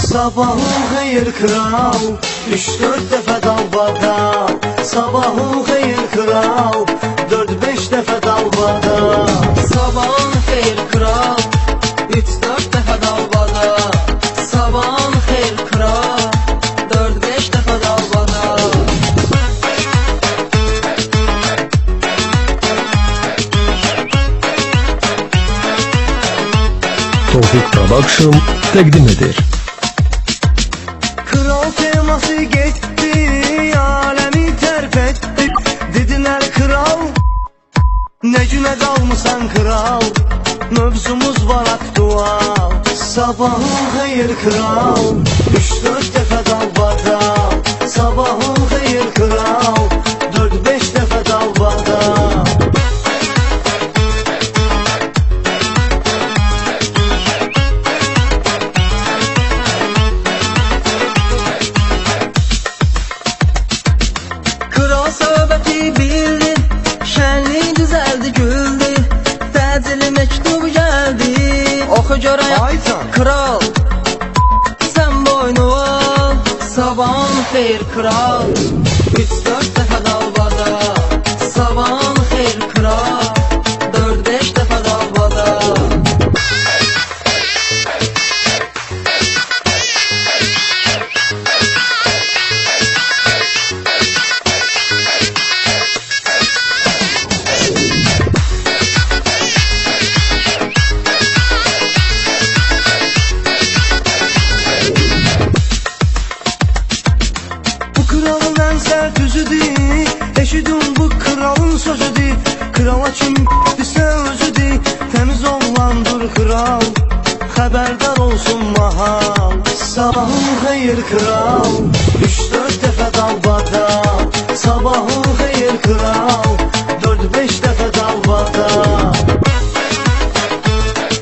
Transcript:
Sabahın xeyir kral, 3-4 dəfə dalbada. Sabahın xeyir kral, 4-5 dəfə dalbada. Sabahın xeyir kral, 3-4 dəfə dalbada. Sabahın xeyir kral, 4-5 dəfə dalbada. Tofiq Production təqdim edir. Kral teması getdi, aləmi tərk etdi. Dedilər kral, nə günə qalmısan kral, mövzumuz var aktual. Sabahın xeyir kral, 3-4 dəfə dalbada. Sabahın xeyir kral, 4-5 dəfə dalbada. Kral söhbəti bildi, şənlik düzəldi, güldü. Təcili məktub gəldi, oxu görək Aycan. kral, sən boynu al. Sabahın xeyir kral, 3-4 dəfə dalbada. Sabahın xeyir kral, 4-5 dəfə dalbada. Kralın ən sərt üzüdür, eşidin bu kralın sözüdür. Krala kim desə özüdür, təmiz oğlandır kral, xəbərdar olsun mahal. Sabahın xeyir kral, 3-4 dəfə dalbada.